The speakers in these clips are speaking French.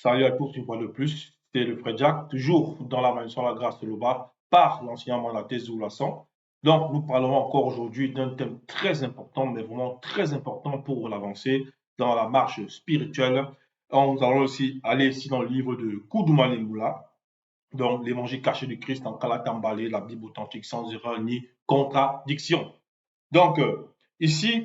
Salut à tous une fois de plus, c'est le frère Jack, toujours dans la maison La Grâce de l'Oba, par l'enseignement de la thèse Zoulasan. Donc, nous parlerons encore aujourd'hui d'un thème très important, mais vraiment très important pour l'avancée dans la marche spirituelle. Nous allons aussi aller ici dans le livre de Koudouma Moula, donc l'évangile caché du Christ en Kalatambalé, la Bible authentique sans erreur ni contradiction. Donc, ici,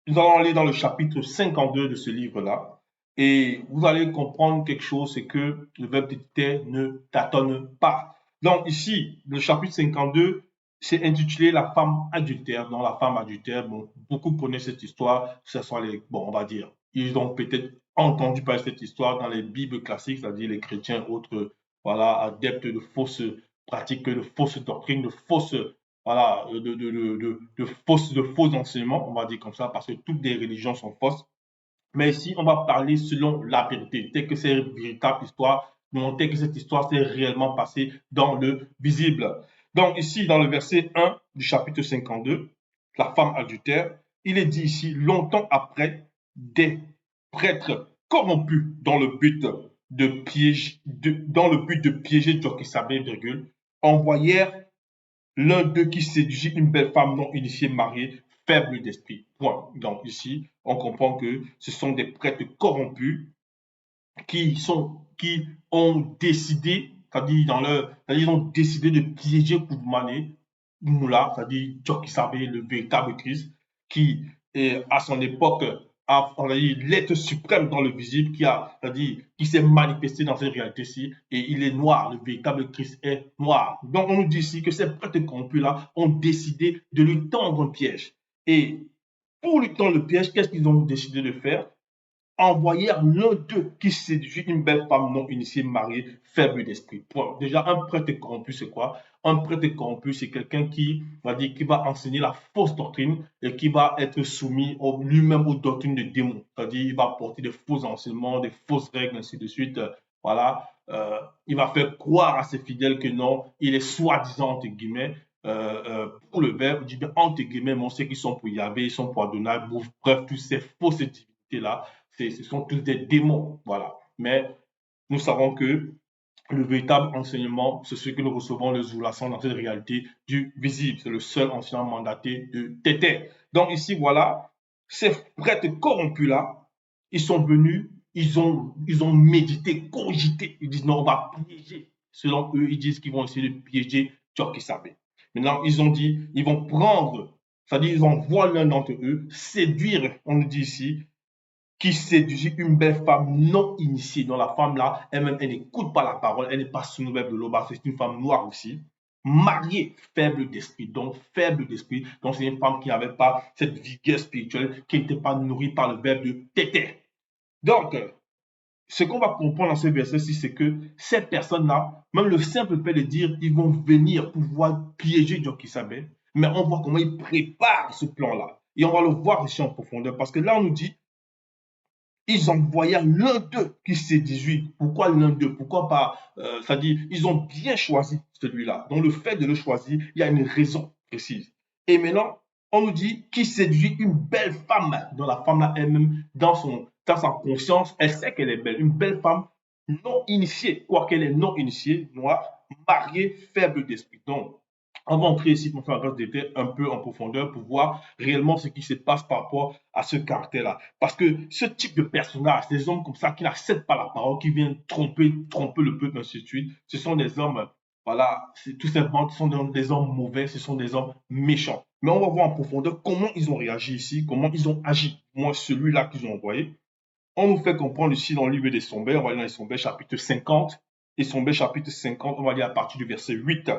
nous allons aller dans le chapitre 52 de ce livre-là. Et vous allez comprendre quelque chose, c'est que le verbe d'été ne tâtonne pas. Donc ici, le chapitre 52, c'est intitulé La femme adultère. Donc la femme adultère, bon, beaucoup connaissent cette histoire. Ce sont les, bon, on va dire, ils ont peut-être entendu parler de cette histoire dans les Bibles classiques, c'est-à-dire les chrétiens, autres, voilà, adeptes de fausses pratiques, de fausses doctrines, de fausses voilà, de faux enseignements, on va dire comme ça, parce que toutes les religions sont fausses. Mais ici, on va parler selon la vérité, telle que c'est une véritable histoire, montrer que cette histoire s'est réellement passée dans le visible. Donc ici, dans le verset 1 du chapitre 52, la femme adultère, il est dit ici, longtemps après, des prêtres corrompus dans le but de piéger Jochebed, envoyèrent l'un d'eux qui séduisit une belle femme non initiée mariée, faible d'esprit. Point. Donc ici, on comprend que ce sont des prêtres corrompus qui ont décidé, c'est-à-dire ils ont décidé de piéger Koudoumane Moula, c'est-à-dire Djokisabé, le véritable Christ, qui à son époque on a dit l'être suprême dans le visible, qui s'est manifesté dans cette réalité-ci, et il est noir, le véritable Christ est noir. Donc on nous dit ici que ces prêtres corrompus-là ont décidé de lui tendre un piège. Et pour lui tendre le piège, qu'est-ce qu'ils ont décidé de faire? Envoyèrent l'un d'eux qui séduit une belle femme non initiée, mariée, faible d'esprit. Point. Déjà, un prêtre corrompu, c'est quoi? Un prêtre corrompu, c'est quelqu'un qui va enseigner la fausse doctrine et qui va être soumis lui-même aux doctrines de démons. C'est-à-dire, il va porter des faux enseignements, des fausses règles, ainsi de suite. Voilà. Il va faire croire à ses fidèles que non, il est soi-disant, entre guillemets, pour le verbe, il dit bien entre guillemets, mais on sait qu'ils sont pour Yahvé, ils sont pour Adonai, bref, toutes ces fausses divinités-là ce sont tous des démons, voilà. Mais nous savons que le véritable enseignement, c'est ce que nous recevons le Zoulasan dans cette réalité du visible. C'est le seul enseignant mandaté de Tété. Donc ici, voilà, ces prêtres corrompus-là, ils sont venus, ils ont médité, cogité. Ils disent non, on va piéger. Selon eux, ils disent qu'ils vont essayer de piéger Tchokisabé. Maintenant, ils ont dit, ils vont prendre, c'est-à-dire ils envoient l'un d'entre eux séduire, on nous dit ici, qui séduisit une belle femme non initiée. Donc la femme-là, elle-même, elle n'écoute pas la parole, elle n'est pas sous nouvelle de l'Oba, c'est une femme noire aussi. Mariée, faible d'esprit, donc faible d'esprit. Donc c'est une femme qui n'avait pas cette vigueur spirituelle, qui n'était pas nourrie par le verbe de tété. Donc, ce qu'on va comprendre dans ce verset-ci, c'est que ces personnes-là, même le simple fait de dire, ils vont venir pouvoir piéger Djokisabé, mais on voit comment ils préparent ce plan-là. Et on va le voir ici en profondeur, parce que là, on nous dit, ils envoyèrent l'un d'eux qui séduisit. Pourquoi l'un d'eux? Pourquoi pas c'est-à-dire, ils ont bien choisi celui-là. Donc, le fait de le choisir, il y a une raison précise. Et maintenant, on nous dit qui séduit une belle femme. Dans la femme-là elle-même, dans sa conscience, elle sait qu'elle est belle. Une belle femme non initiée, quoiqu'elle est non initiée, noire, mariée, faible d'esprit. Donc, on va entrer ici pour faire la grâce d'été un peu en profondeur pour voir réellement ce qui se passe par rapport à ce caractère-là. Parce que ce type de personnage, des hommes comme ça qui n'acceptent pas la parole, qui viennent tromper le peuple, ainsi de suite, ce sont des hommes, voilà, c'est tout simplement, ce sont des hommes mauvais, ce sont des hommes méchants. Mais on va voir en profondeur comment ils ont réagi ici, comment ils ont agi. Moi, celui-là qu'ils ont envoyé, on nous fait comprendre ici dans le livre des Sombres, on va lire dans les Sombres chapitre 50, et Sombres chapitre 50, on va lire à partir du verset 8.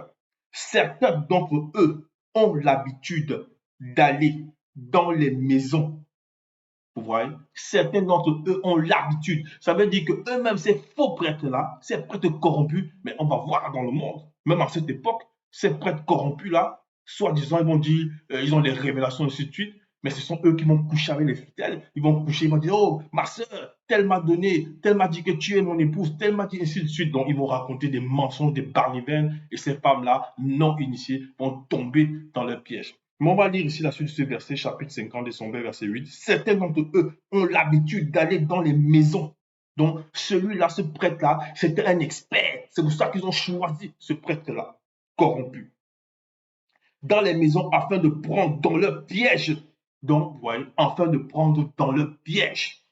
Certains d'entre eux ont l'habitude d'aller dans les maisons. Vous voyez, certains d'entre eux ont l'habitude. Ça veut dire que eux-mêmes, ces faux prêtres-là, ces prêtres corrompus, mais on va voir dans le monde, même à cette époque, ces prêtres corrompus-là, soi-disant, ils vont dire, ils ont des révélations, ainsi de suite, mais ce sont eux qui vont coucher avec les fidèles. Ils vont coucher, ils vont dire, oh, ma soeur, tel m'a donné, tel m'a dit que tu es mon épouse, tel m'a dit, ainsi de suite. Donc, ils vont raconter des mensonges, des barnivènes, et ces femmes-là, non initiées, vont tomber dans leur piège. Mais on va lire ici la suite de ce verset, chapitre 50 des Sombres, verset 8. Certains d'entre eux ont l'habitude d'aller dans les maisons. Donc, celui-là, ce prêtre-là, c'était un expert. C'est pour ça qu'ils ont choisi ce prêtre-là, corrompu, dans les maisons afin de prendre dans leur piège. Donc, vous voyez, afin de prendre dans leur piège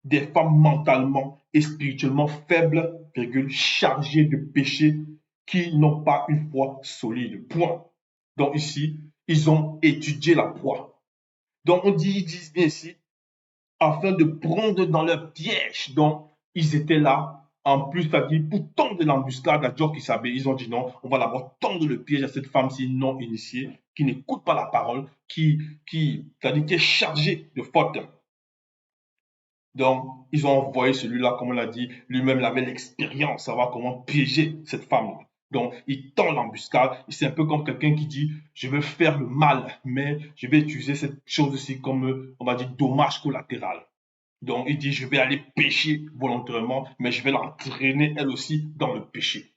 des femmes mentalement et spirituellement faibles, virgule, chargées de péché, qui n'ont pas une foi solide. Point. Donc ici, ils ont étudié la proie. Donc ils disent bien ici, afin de prendre dans leur piège. Donc ils étaient là, en plus, pour tendre l'embuscade à Djokisabé. Ils ont dit non, on va d'abord tendre le piège à cette femme-ci non initiée, qui n'écoute pas la parole, qui est chargée de fautes. Donc, ils ont envoyé celui-là, comme on l'a dit, lui-même il avait l'expérience, savoir comment piéger cette femme-là. Donc, il tend l'embuscade. C'est un peu comme quelqu'un qui dit, je veux faire le mal, mais je vais utiliser cette chose-ci comme, on va dire, dommage collatéral. Donc, il dit, je vais aller pécher volontairement, mais je vais l'entraîner elle aussi dans le péché.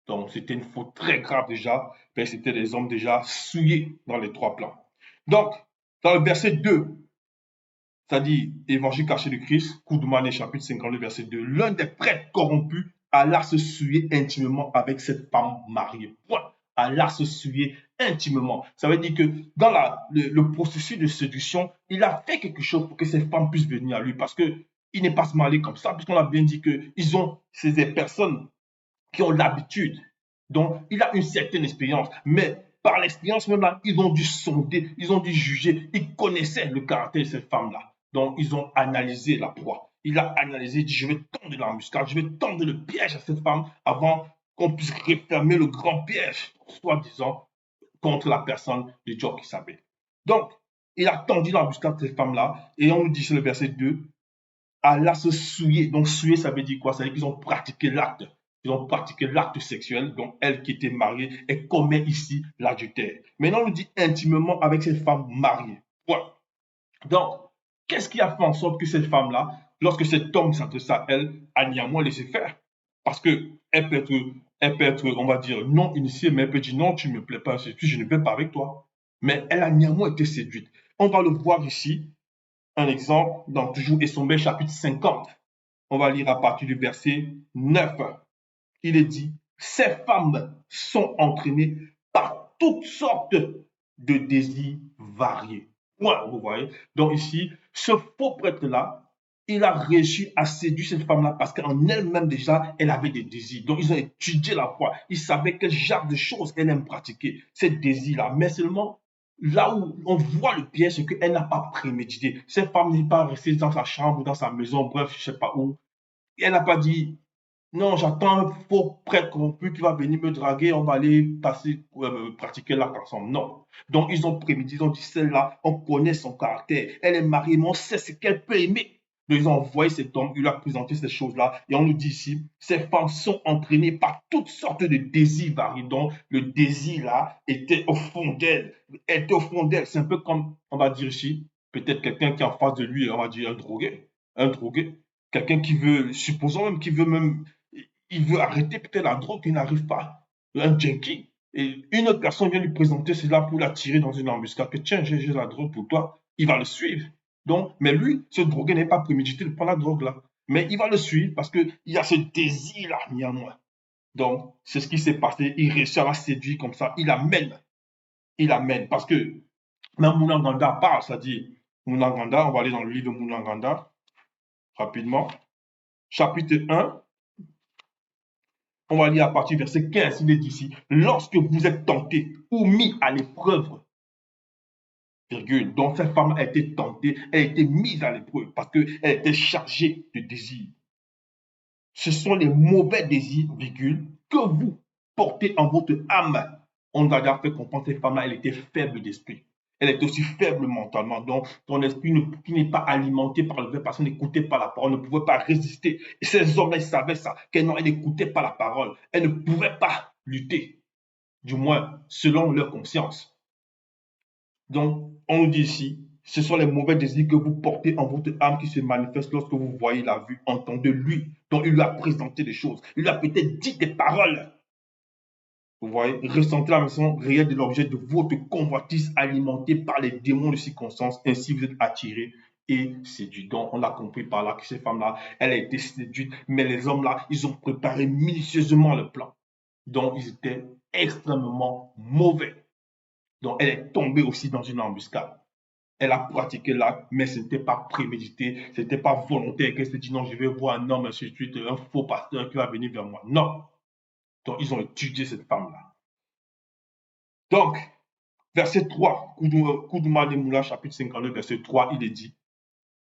Donc, c'était une faute très grave déjà, mais c'était des hommes déjà souillés dans les trois plans. Donc, dans le verset 2, c'est-à-dire Évangile caché de Christ, Koudoumané, chapitre 52, verset 2. L'un des prêtres corrompus alla se souiller intimement avec cette femme mariée. Point. Alla se souiller intimement. Ça veut dire que dans le processus de séduction, il a fait quelque chose pour que cette femme puisse venir à lui parce qu'il n'est pas se marier comme ça, puisqu'on a bien dit que c'est des personnes qui ont l'habitude. Donc, il a une certaine expérience, mais par l'expérience même là, ils ont dû sonder, ils ont dû juger, ils connaissaient le caractère de cette femme-là. Donc, ils ont analysé la proie. Il a analysé, il dit, je vais tendre l'embuscade, je vais tendre le piège à cette femme avant qu'on puisse refermer le grand piège, soi-disant, contre la personne de Job qui savait. Donc, il a tendu l'embuscade de cette femme-là, et on nous dit sur le verset 2, Allah se souiller. Donc, souiller, ça veut dire quoi? Ça veut dire qu'ils ont pratiqué l'acte. Ils ont pratiqué l'acte sexuel. Donc, elle qui était mariée, elle commet ici l'adultère. Maintenant, on nous dit intimement avec cette femme mariée. Point. Donc, qu'est-ce qui a fait en sorte que cette femme-là, lorsque cet homme s'adresse à elle, a néanmoins laissé faire? Parce que elle peut être, on va dire, non initiée, mais elle peut dire non, tu ne me plais pas, je ne vais pas avec toi. Mais elle a néanmoins été séduite. On va le voir ici, un exemple dans toujours Essombé chapitre 50. On va lire à partir du verset 9. Il est dit, ces femmes sont entraînées par toutes sortes de désirs variés. Ouais, vous voyez. Donc ici, ce faux prêtre-là, il a réussi à séduire cette femme-là parce qu'en elle-même déjà, elle avait des désirs. Donc ils ont étudié la foi. Ils savaient quel genre de choses elle aime pratiquer, ces désirs-là. Mais seulement, là où on voit le piège, c'est qu'elle n'a pas prémédité. Cette femme n'est pas restée dans sa chambre, dans sa maison, bref, je ne sais pas où. Elle n'a pas dit, non, j'attends un faux prêtre corrompu qui va venir me draguer, on va aller pratiquer l'acte ensemble. Non. Donc, ils ont prémédité, ils ont dit, celle-là, on connaît son caractère. Elle est mariée, mais on sait ce qu'elle peut aimer. Donc, ils ont envoyé cet homme, il lui a présenté ces choses-là. Et on nous dit ici, ces femmes sont entraînées par toutes sortes de désirs variés. Donc, le désir-là était au fond d'elle. Elle était au fond d'elle. C'est un peu comme, on va dire ici, peut-être quelqu'un qui est en face de lui, on va dire un drogué. Un drogué. Quelqu'un qui veut, supposons même qu'il veut même il veut arrêter peut-être la drogue, il n'arrive pas. Un junkie. Et une autre personne vient lui présenter cela pour l'attirer dans une embuscade. Que tiens, j'ai la drogue pour toi. Il va le suivre. Donc, mais lui, ce drogué n'est pas prémédité de prendre la drogue là. Mais il va le suivre parce qu'il y a ce désir-là, néanmoins. Donc, c'est ce qui s'est passé. Il réussit à la séduire comme ça. Il amène. Il amène. Parce que même Mounanganda parle, c'est-à-dire Mounanganda, on va aller dans le livre de Mounanganda rapidement. Chapitre 1, on va lire à partir du verset 15, il est dit ici, lorsque vous êtes tentés ou mis à l'épreuve, virgule, donc cette femme a été tentée, elle a été mise à l'épreuve parce qu'elle était chargée de désirs. Ce sont les mauvais désirs, virgule, que vous portez en votre âme. On nous a déjà fait comprendre que cette femme-là, elle était faible d'esprit. Elle est aussi faible mentalement. Donc, son esprit qui n'est pas alimenté par le verbe parce qu'elle n'écoutait pas la parole, ne pouvait pas résister. Et ces hommes-là, ils savaient ça, qu'elle n'écoutait pas la parole. Elle ne pouvait pas lutter, du moins selon leur conscience. Donc, on nous dit ici, ce sont les mauvais désirs que vous portez en votre âme qui se manifestent lorsque vous voyez la vue, entendez lui, dont il lui a présenté des choses. Il lui a peut-être dit des paroles. Vous voyez, ressentez la maison réelle de l'objet de votre convoitise alimentée par les démons de circonstance. Ainsi, vous êtes attirés et séduite. Donc, on a compris par là que cette femme-là, elle a été séduite, mais les hommes-là, ils ont préparé minutieusement le plan. Donc, ils étaient extrêmement mauvais. Donc, elle est tombée aussi dans une embuscade. Elle a pratiqué l'acte, mais ce n'était pas prémédité, ce n'était pas volontaire qu'elle se dit non, je vais voir un homme, ainsi de suite, un faux pasteur qui va venir vers moi. Non. Donc, ils ont étudié cette femme-là. Donc, verset 3, Koudouma Moula, chapitre 52, verset 3, il est dit,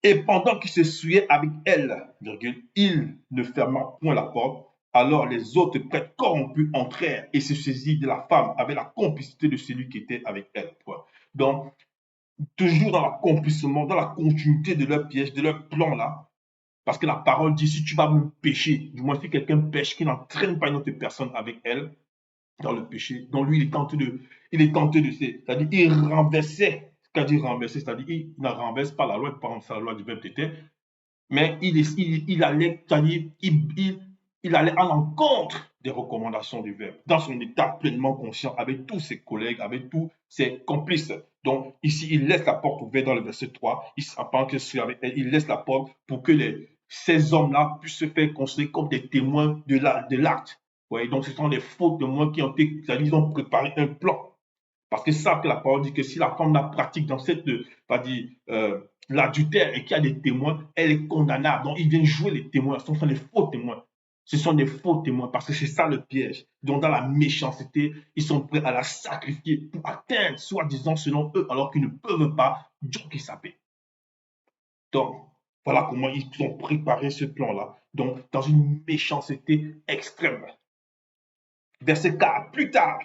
et pendant qu'il se souillait avec elle, virgule, il ne ferma point la porte. Alors les autres prêtres corrompus entrèrent et se saisirent de la femme avec la complicité de celui qui était avec elle. Donc, toujours dans l'accomplissement, dans la continuité de leur piège, de leur plan là, parce que la parole dit, si tu vas me pécher, du moins si quelqu'un pêche, qui n'entraîne pas une autre personne avec elle dans le péché, donc lui, il est tenté de, c'est-à-dire, il renversait, ce qu'a dit renverser, c'est-à-dire, il ne renverse pas la loi, par exemple, la loi du verbe était, mais il allait, c'est-à-dire, il allait à l'encontre des recommandations du verbe, dans son état pleinement conscient, avec tous ses collègues, avec tous ses complices. Donc, ici, il laisse la porte ouverte dans le verset 3, il laisse la porte pour que ces hommes-là puissent se faire considérer comme des témoins de l'acte. Ouais, donc, ce sont des faux témoins qui ont été, c'est-à-dire, ils ont préparé un plan. Parce que ça, que la parole dit que si la femme la pratique dans cette, l'adultère et qu'il y a des témoins, elle est condamnable. Donc, ils viennent jouer les témoins. Ce sont des faux témoins. Ce sont des faux témoins parce que c'est ça le piège. Donc, dans la méchanceté, ils sont prêts à la sacrifier pour atteindre, soi-disant, selon eux, alors qu'ils ne peuvent pas, Dieu qui s'appelle. Donc, voilà comment ils ont préparé ce plan-là. Donc, dans une méchanceté extrême. Verset 4, plus tard,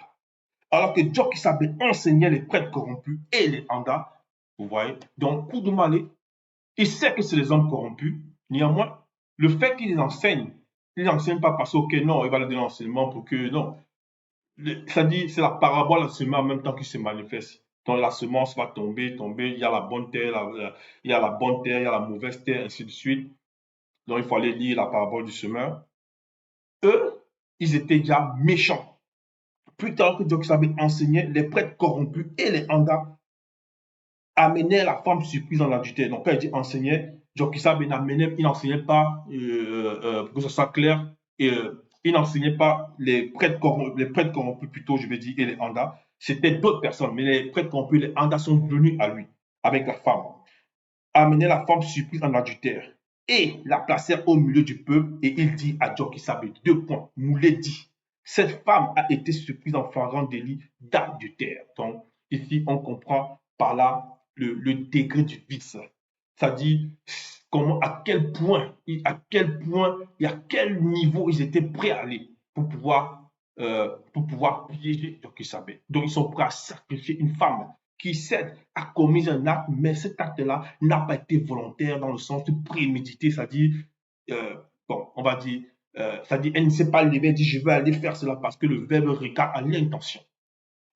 alors que Djokisabé enseignait les prêtres corrompus et les andas, vous voyez, donc Koudoumale, il sait que c'est les hommes corrompus, néanmoins, le fait qu'il les enseigne, il n'enseigne pas parce que, ok, non, il va leur donner l'enseignement pour que, non, c'est-à-dire, c'est la parabole l'enseignement en même temps qu'il se manifeste. Donc la semence va tomber, il y a la bonne terre, il y a la bonne terre, il y a la mauvaise terre, ainsi de suite. Donc il faut aller lire la parabole du semeur. Eux, ils étaient déjà méchants. Plus tard que Djokisabé enseignait, les prêtres corrompus et les andas amenait la femme surprise en adultère. Donc, quand il dit enseignait, Jokisa Ben il n'enseignait pas, pour que ce soit clair, il n'enseignait pas les prêtres corrompus plutôt, je vais dire, et les andas. C'était d'autres personnes, mais les prêtres corrompus, les andas sont venus à lui, avec la femme. Amener la femme surprise en adultère et la placèrent au milieu du peuple et il dit à Djokisabe, deux points, Moulé dit, cette femme a été surprise en flagrant délit d'adultère. Donc, ici, on comprend par là le degré du vice. C'est-à-dire, comment, à quel point et à quel niveau ils étaient prêts à aller pour pouvoir piéger Djokisabe. Donc, ils sont prêts à sacrifier une femme qui certes a commis un acte, mais cet acte-là n'a pas été volontaire dans le sens de prémédité, c'est-à-dire, bon, on va dire, c'est-à-dire, elle ne s'est pas levée et dit je vais aller faire cela parce que le verbe regarde à l'intention.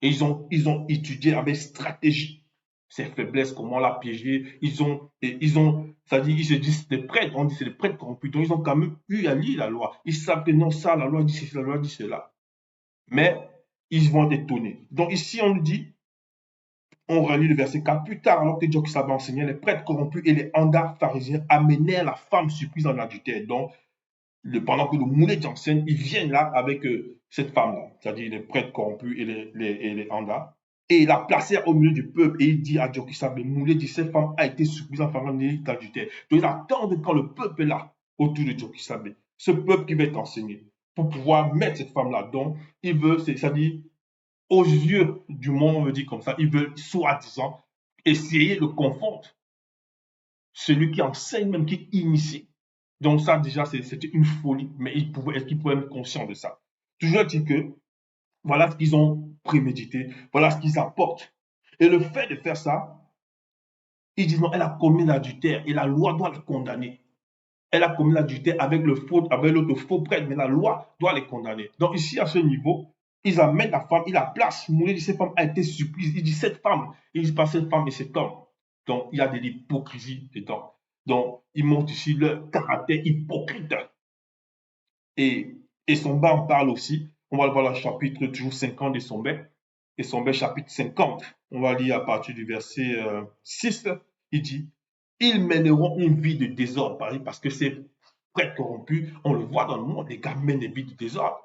Et ils ont étudié avec stratégie ses faiblesses, comment la piéger. C'est-à-dire, ils se disent des prêtres, on dit c'est des prêtres corrompus, donc ils ont quand même eu à lire la loi. Ils savent que non, ça, la loi dit ceci, la loi dit cela. Mais ils vont être étonnés. Donc ici, on nous dit, on relit le verset 4. Plus tard, alors que Dieu qui savait enseigner, les prêtres corrompus et les andas pharisiens amenèrent la femme surprise en adultère. Donc, pendant que le moulet enseigne, ils viennent là avec cette femme-là, c'est-à-dire les prêtres corrompus et les andas. Et il la placèrent au milieu du peuple et il dit à Dieu qui savait, le moulet dit, cette femme a été surprise en faisant d'adultère. Donc, ils attendent quand le peuple est là, autour de Dieu qui savait, ce peuple qui va être enseigné, pour pouvoir mettre cette femme-là. Donc, il veut, c'est-à-dire, aux yeux du monde, on veut dire comme ça, ils veulent soi-disant essayer de confondre celui qui enseigne, même qui initie. Donc ça déjà, c'était une folie, mais est-ce qu'ils pouvaient être conscients de ça? Toujours dit que voilà ce qu'ils ont prémédité, voilà ce qu'ils apportent. Et le fait de faire ça, ils disent non, elle a commis l'adultère et la loi doit la condamner. Elle a commis l'adultère avec l'autre faux prêtre, mais la loi doit les condamner. Donc ici, à ce niveau, ils amènent la femme, ils la placent. Moulin dit cette femme a été surprise. Il dit cette femme, il dit pas cette femme et cet homme. Donc il y a de l'hypocrisie dedans. Donc ils montrent ici leur caractère hypocrite. Et, et Somba en parle aussi. On va le voir dans le chapitre toujours 50 de Somba. Et Somba chapitre 50, on va lire à partir du verset 6. Il dit Ils mèneront une vie de désordre, parce que c'est prêtre corrompu. On le voit dans le monde, les gars mènent des vies de désordre.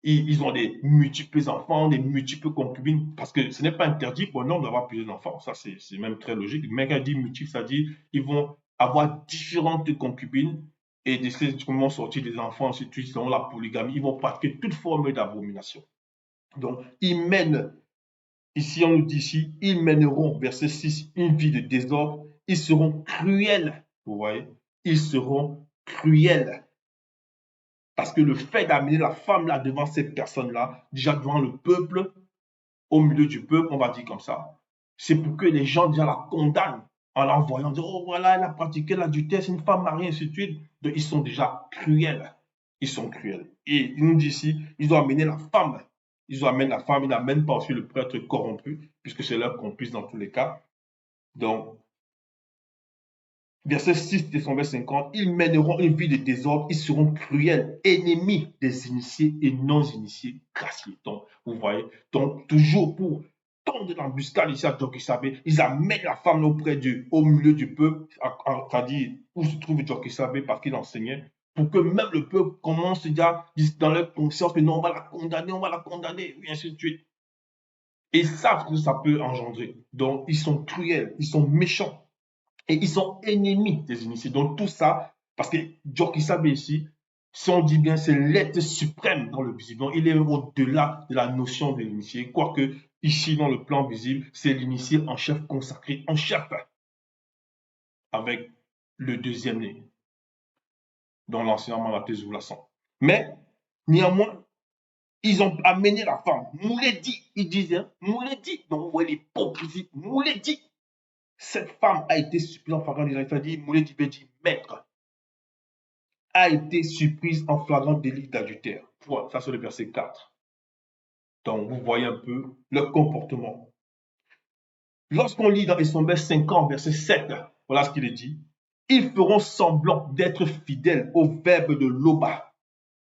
Ils ont des multiples enfants, des multiples concubines, parce que ce n'est pas interdit pour un homme d'avoir plusieurs enfants. Ça, c'est même très logique. Mais quand il dit multiple, ça dit ils vont avoir différentes concubines et de ces vont sortir des enfants, ensuite, selon la polygamie. Ils vont pratiquer toute forme d'abomination. Donc, ils mènent, ici, on nous dit ici, ils mèneront, verset 6, une vie de désordre. Ils seront cruels. Vous voyez? Ils seront cruels. Parce que le fait d'amener la femme là devant cette personne-là, déjà devant le peuple, au milieu du peuple, on va dire comme ça, c'est pour que les gens déjà la condamnent en la voyant dire, oh voilà, elle a pratiqué l'adultère, c'est une femme mariée, ainsi de suite. Donc ils sont déjà cruels. Ils sont cruels. Et il nous dit ici, ils ont amené la femme. Ils ont amené la femme, ils n'amènent pas aussi le prêtre corrompu, puisque c'est leur complice dans tous les cas. Donc, verset 6 de son verset 50, ils mèneront une vie de désordre, ils seront cruels, ennemis des initiés et non-initiés, gracieux. Donc, vous voyez, donc toujours pour tendre l'embuscade ici à Djokisabé, ils amènent la femme au milieu du peuple, c'est-à-dire où se trouve Djokisabé parce qu'il enseignait, pour que même le peuple commence déjà dans leur conscience que non, on va la condamner, et ainsi de suite. Et ils savent que ça peut engendrer. Donc, ils sont cruels, ils sont méchants. Et ils sont ennemis des initiés. Donc tout ça, parce que Djokissabe ici, si on dit bien, c'est l'être suprême dans le visible. Donc il est au-delà de la notion de l'initié. Quoique ici, dans le plan visible, c'est l'initié en chef consacré, en chef, avec le deuxième né, dans l'enseignement de la thèse ou la sang. Mais néanmoins, ils ont amené la femme. Mouledi, ils disaient, Mouledi. Donc vous voyez l'hypocrisie, Mouledi. Cette femme a été supplie en flagrant délit. Il a dit, Mouledi veut dire maître. A été surprise en flagrant délit d'adultère. Ça, c'est le verset 4. Donc, vous voyez un peu leur comportement. Lorsqu'on lit dans Esombe 50, verset 7, voilà ce qu'il est dit. Ils feront semblant d'être fidèles au verbe de l'Oba.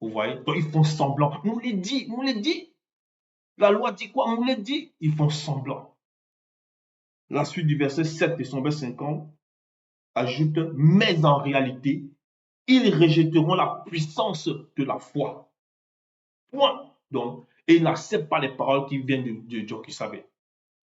Vous voyez? Donc, ils font semblant. On les dit. La loi dit quoi? On les dit. Ils font semblant. La suite du verset 7 Esombe 50 ajoute, mais en réalité, ils rejetteront la puissance de la foi. Point. Donc, et ils n'acceptent pas les paroles qui viennent de Djokissabe.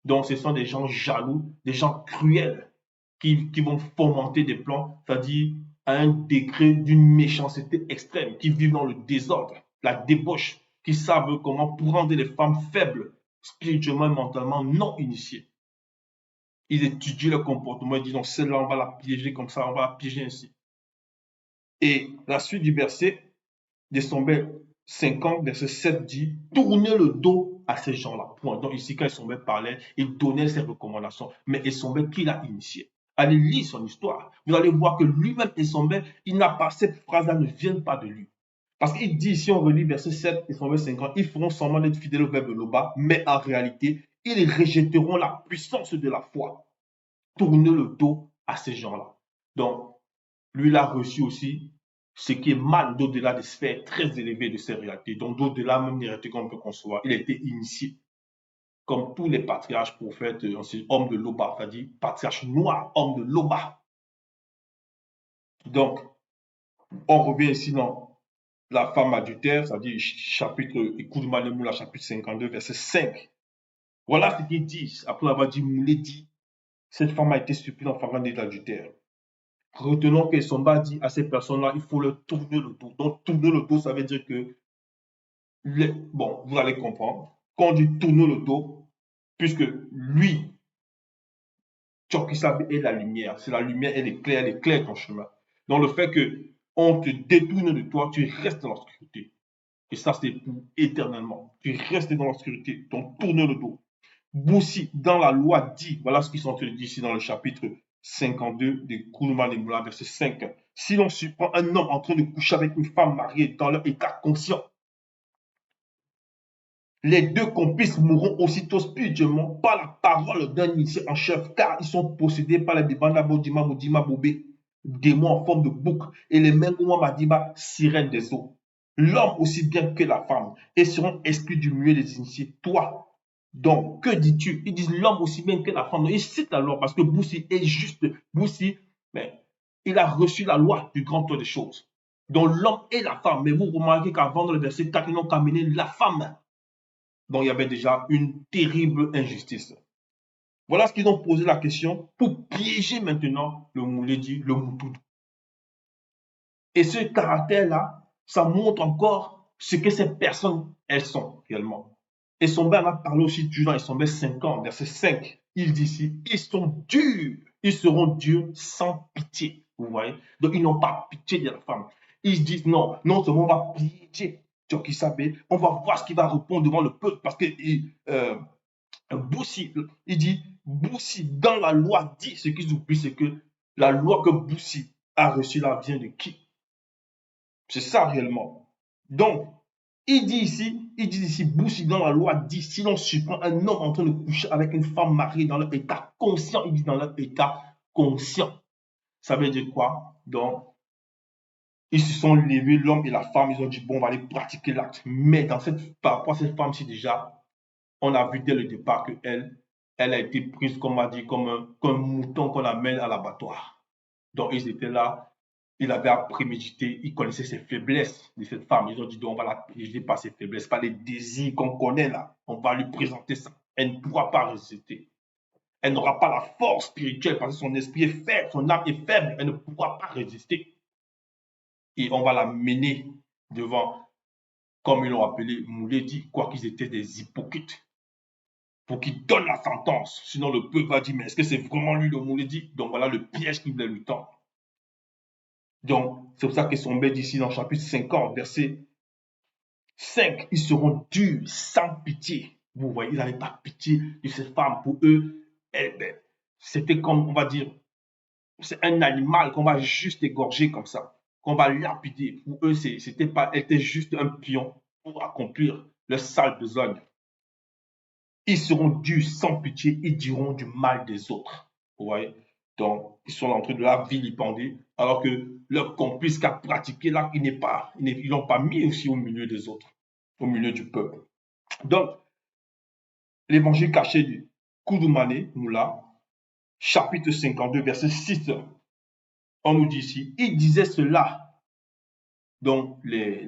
Donc, ce sont des gens jaloux, des gens cruels qui vont fomenter des plans, c'est-à-dire à un degré d'une méchanceté extrême, qui vivent dans le désordre, la débauche, qui savent comment prendre les femmes faibles, spirituellement et mentalement non initiées. Ils étudient le comportement et disent non, celle-là, on va la piéger comme ça, on va la piéger ainsi. Et la suite du verset, de Sombel 50, verset 7 dit, tournez le dos à ces gens-là. Point. Donc ici, quand Sombel parlait, il donnait ses recommandations. Mais Sombel, qui l'a initié? Allez lire son histoire. Vous allez voir que lui-même, Sombel, il n'a pas, cette phrase-là ne vient pas de lui. Parce qu'il dit, si on relit verset 7 et Sombel 50, ils feront semblant d'être fidèles au verbe Loba, mais en réalité, ils rejetteront la puissance de la foi. Tournez le dos à ces gens-là. Donc, lui, il a reçu aussi ce qui est mal d'au-delà des sphères très élevées de ces réalités, donc d'au-delà même des réalités qu'on peut concevoir. Il a été initié, comme tous les patriarches, prophètes, hommes de l'Oba, c'est-à-dire patriarche noir, homme de l'Oba. Donc, on revient ici dans la femme adultère, c'est-à-dire chapitre, écoute Malemoula, chapitre 52, verset 5. Voilà ce qu'ils disent, après avoir dit, Moulé dit, cette femme a été suppliée en faveur de l'adultère. Retenons que Somba dit à ces personnes-là, il faut leur tourner le dos. Donc, tourner le dos, ça veut dire que, bon, vous allez comprendre. Quand on dit tourner le dos, puisque lui, Tchokisabe est la lumière. C'est la lumière, elle éclaire ton chemin. Donc, le fait que on te détourne de toi, tu restes dans l'obscurité. Et ça, c'est pour éternellement. Tu restes dans l'obscurité. Donc, tourne le dos. Boussi, dans la loi, dit, voilà ce qu'ils sont en train de dire ici dans le chapitre 52 de Kounouma Nemoula, verset 5. Si l'on surprend un homme en train de coucher avec une femme mariée dans leur état conscient, les deux complices mourront aussitôt spirituellement par la parole d'un initié en chef, car ils sont possédés par les Debanda Bodima Bodima Bobé, démons en forme de bouc, et les Mengouma Madiba, sirènes des eaux. L'homme aussi bien que la femme, et seront exclus du milieu des initiés. Toi, donc, que dis-tu? Ils disent l'homme aussi bien que la femme. Donc, ils citent alors, parce que Boussi est juste. Boussi Mais il a reçu la loi du grand tour des choses. Donc l'homme et la femme. Mais vous remarquez qu'avant, dans le verset 4, ils n'ont qu'amené la femme. Donc il y avait déjà une terrible injustice. Voilà ce qu'ils ont posé la question pour piéger maintenant le Mouledi, le Moutoudou. Et ce caractère-là, ça montre encore ce que ces personnes, elles sont réellement. Et son père a parlé aussi du dans Sombert 50, verset 5. Il dit ici, ils sont durs, ils seront durs sans pitié. Vous voyez? Donc ils n'ont pas pitié de la femme. Ils disent non, non seulement on va piéger Tchokisabé, on va voir ce qu'il va répondre devant le peuple. Parce que Boussi, il dit, Boussi, dans la loi, dit ce qu'ils oublient, c'est que la loi que Boussi a reçue là vient de qui? C'est ça réellement. Donc, il dit ici, Boussi dans la loi dit, si l'on surprend un homme en train de coucher avec une femme mariée dans leur état conscient, il dit dans leur état conscient. Ça veut dire quoi? Donc, ils se sont levés, l'homme et la femme, ils ont dit, bon, on va aller pratiquer l'acte. Mais par rapport à cette femme-ci déjà, on a vu dès le départ qu'elle, elle a été prise, comme on a dit, comme un mouton qu'on amène à l'abattoir. Donc, ils étaient là, il avait à préméditer, il connaissait ses faiblesses de cette femme. Ils ont dit, donc, on va la piéger par ses faiblesses, par les désirs qu'on connaît là. On va lui présenter ça. Elle ne pourra pas résister. Elle n'aura pas la force spirituelle parce que son esprit est faible, son âme est faible. Elle ne pourra pas résister. Et on va la mener devant, comme ils l'ont appelé, Mouledi, quoi qu'ils étaient des hypocrites, pour qu'il donne la sentence. Sinon, le peuple va dire, mais est-ce que c'est vraiment lui le Mouledi? Donc voilà le piège qu'il voulait lui tendre. Donc, c'est pour ça que son maître ici dans le chapitre 50, verset 5, ils seront durs, sans pitié. Vous voyez, ils n'avaient pas pitié de cette femme. Pour eux, c'était comme, on va dire, c'est un animal qu'on va juste égorger comme ça, qu'on va lapider. Pour eux, c'était pas, elle était juste un pion pour accomplir le sale besogne. Ils seront durs, sans pitié, ils diront du mal des autres. Vous voyez? Donc, ils sont en train de la vilipender, alors que leur complice qui a pratiqué là, ils l'ont pas mis aussi au milieu des autres, au milieu du peuple. Donc, l'évangile caché de Koudoumane, Moula, chapitre 52, verset 6, on nous dit ici, il disait cela, donc les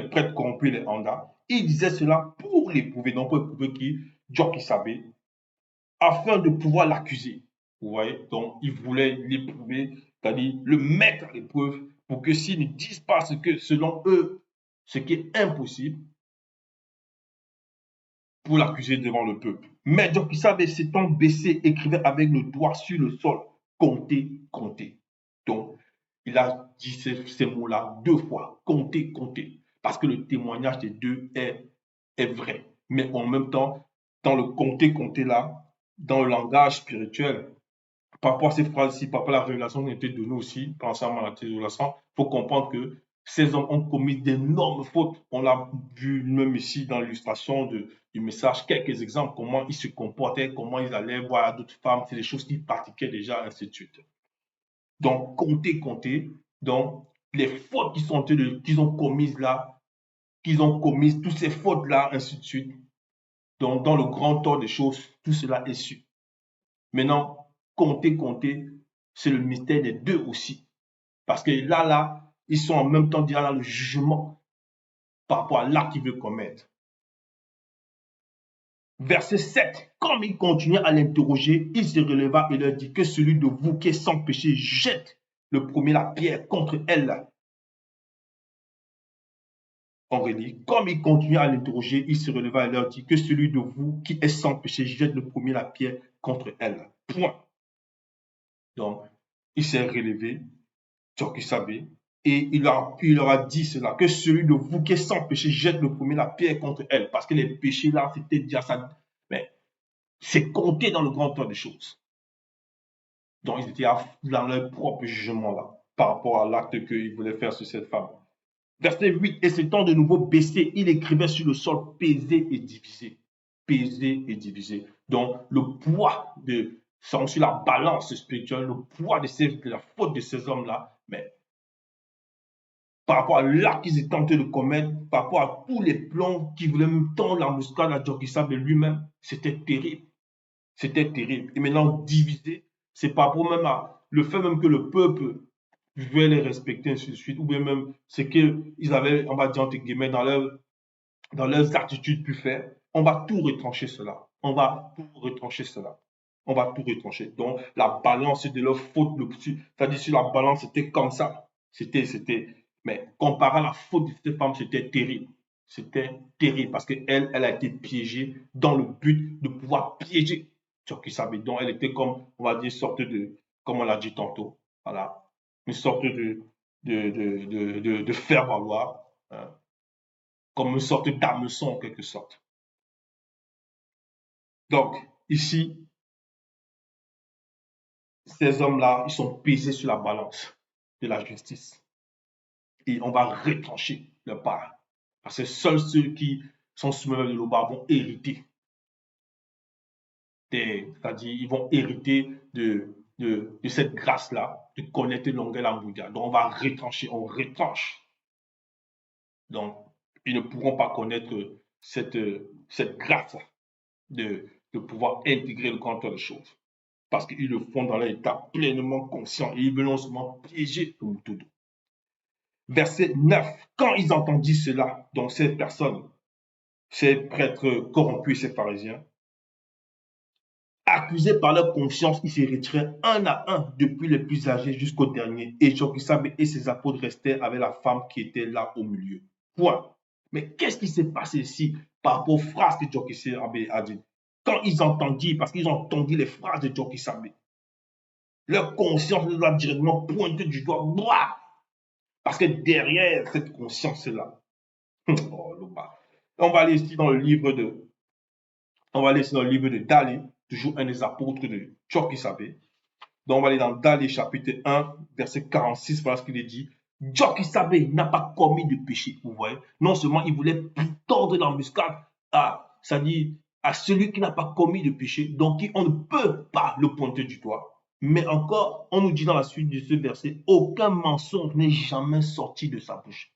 prêtres corrompus, les Anda, il disait cela pour l'éprouver, donc pour éprouver qui? Dieu qui savait, afin de pouvoir l'accuser. Vous voyez? Donc, il voulait l'éprouver, c'est-à-dire le mettre à l'épreuve pour que s'ils ne disent pas ce que, selon eux, ce qui est impossible, pour l'accuser devant le peuple. Mais donc, il savait, s'étant baissé, écrivait avec le doigt sur le sol, comptez, comptez. Donc, il a dit ces mots-là 2 fois, comptez, comptez, parce que le témoignage des deux est vrai. Mais en même temps, dans le compter, compter là, dans le langage spirituel, par rapport à ces phrases-ci, par rapport à la révélation qui a été donnée aussi, pensant à la révélation, il faut comprendre que ces hommes ont commis d'énormes fautes. On l'a vu même ici dans l'illustration du message, quelques exemples, comment ils se comportaient, comment ils allaient voir d'autres femmes, c'est des choses qu'ils pratiquaient déjà, ainsi de suite. Donc, compter, compter. Donc, les fautes qu'ils ont commises là, qu'ils ont commises, toutes ces fautes-là, ainsi de suite. Donc, dans le grand ordre des choses, tout cela est su. Maintenant, compter, compter, c'est le mystère des deux aussi. Parce que là, ils sont en même temps déjà dans le jugement par rapport à l'acte qu'ils veulent commettre. Verset 7. Comme il continuait à l'interroger, il se releva et leur dit que celui de vous qui est sans péché jette le premier la pierre contre elle. On relit. Comme il continuait à l'interroger, il se releva et leur dit que celui de vous qui est sans péché jette le premier la pierre contre elle. Point. Donc, il s'est relevé, Tchokisabé, et il leur a dit cela, que celui de vous qui est sans péché jette le premier la pierre contre elle, parce que les péchés là, c'était déjà ça. Mais c'est compté dans le grand temps des choses. Donc, ils étaient dans leur propre jugement là, par rapport à l'acte qu'ils voulaient faire sur cette femme. Verset 8, et s'étant de nouveau baissé, il écrivait sur le sol pesé et divisé. Pesé et divisé. Donc, le poids de, sur la balance spirituelle, le poids de la faute de ces hommes-là, mais par rapport à l'acte qu'ils étaient tentés de commettre, par rapport à tous les plans qui voulaient même tendre l'embuscade à Djokisab et lui-même, c'était terrible. C'était terrible. Et maintenant, divisé, c'est par rapport même à le fait même que le peuple veut les respecter, ainsi de suite, ou bien même ce qu'ils avaient, on va dire, entre guillemets, dans leurs attitudes pu faire, on va tout retrancher cela. On va tout retrancher cela. On va tout retrancher. Donc, la balance de leur faute, c'est-à-dire si la balance était comme ça, mais comparé à la faute de cette femme, c'était terrible. C'était terrible parce qu'elle, elle a été piégée dans le but de pouvoir piéger Tchokisabe. Donc, elle était comme, on va dire, une sorte de, comme on l'a dit tantôt, voilà, une sorte de faire-valoir, hein, comme une sorte d'hameçon en quelque sorte. Donc, ici, ces hommes-là, ils sont pesés sur la balance de la justice. Et on va retrancher leur part. Parce que seuls ceux qui sont soumis de l'Oba vont hériter. C'est-à-dire, ils vont hériter de cette grâce-là, de connaître l'ongel en Bouddha. Donc, on va retrancher, on retranche. Donc, ils ne pourront pas connaître cette grâce de pouvoir intégrer le compte des choses. Parce qu'ils le font dans l'état pleinement conscient et ils veulent non seulement piéger le Moutoudou. Verset 9. Quand ils entendirent cela, donc ces personnes, ces prêtres corrompus et ces pharisiens, accusés par leur conscience, ils se retiraient un à un, depuis les plus âgés jusqu'au dernier. Et Jokisabe et ses apôtres restaient avec la femme qui était là au milieu. Point. Mais qu'est-ce qui s'est passé ici par rapport aux phrases que Jokisabe a dit? Quand ils entendirent, parce qu'ils ont entendu les phrases de Jokisabe, leur conscience les a directement pointé du doigt. Bouah. Parce que derrière cette conscience-là, oh, on va aller ici dans le livre de, on va aller ici dans le livre de Dali, toujours un des apôtres de Jokisabe. Donc on va aller dans Dali chapitre 1, verset 46, parce qu'il est dit, Jokisabe n'a pas commis de péché, vous voyez. Non seulement il voulait tordre l'embuscade à, c'est-à-dire à celui qui n'a pas commis de péché, donc on ne peut pas le pointer du doigt. Mais encore, on nous dit dans la suite de ce verset, aucun mensonge n'est jamais sorti de sa bouche.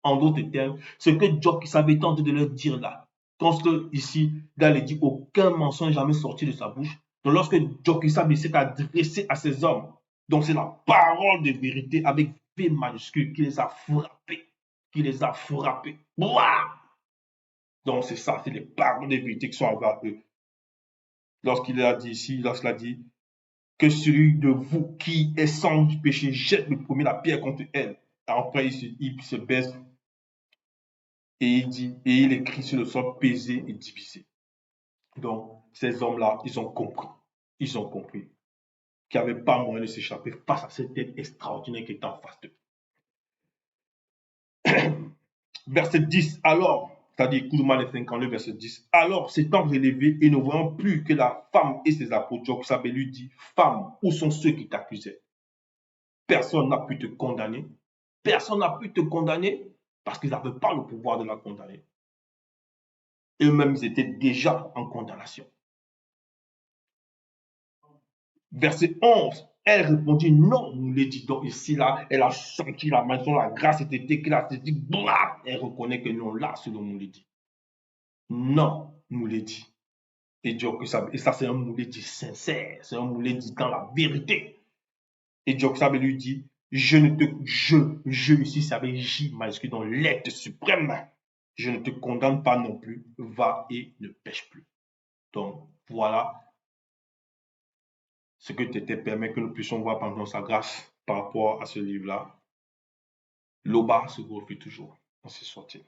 En d'autres termes, ce que Jokisabe tente de leur dire là, quand ici, Dali dit aucun mensonge n'est jamais sorti de sa bouche, donc lorsque Jokisabe s'est adressé à ces hommes, donc c'est la parole de vérité avec V majuscule qui les a frappés, qui les a frappés. Ouah. Donc c'est ça, c'est les paroles de vérité qui sont envers eux. Lorsqu'il a dit ici, lorsqu'il a dit que celui de vous qui est sans péché jette le premier la pierre contre elle. Après, il se baisse et il dit, et il écrit sur le sol pesé et divisé. Donc, ces hommes-là, ils ont compris. Ils ont compris qu'il n'y avait pas moyen de s'échapper face à cette tête extraordinaire qui était en face d'eux. Verset 10, alors, c'est-à-dire Kourouma les 52, verset 10, alors s'étant relevé et ne voyant plus que la femme et ses apôtres, Jokisabe lui dit, femme, où sont ceux qui t'accusaient? Personne n'a pu te condamner. Personne n'a pu te condamner parce qu'ils n'avaient pas le pouvoir de la condamner. Eux-mêmes, ils étaient déjà en condamnation. Verset 11, elle répondit, non, nous les dit. Donc ici, là, elle a senti la main, la grâce était déclarée, elle dit, blah, elle reconnaît que non, là, selon nous les dit. Non, nous les dit. Et ça, c'est un Mouledi sincère, c'est un Mouledi dans la vérité. Et Jokisabe lui dit, je ici, c'est avec J majuscule dans l'être suprême. Je ne te condamne pas non plus, va et ne pêche plus. Donc, voilà ce que tu te permet que nous puissions voir pendant sa grâce par rapport à ce livre-là. L'Oba se glorifie toujours. On s'est sorti.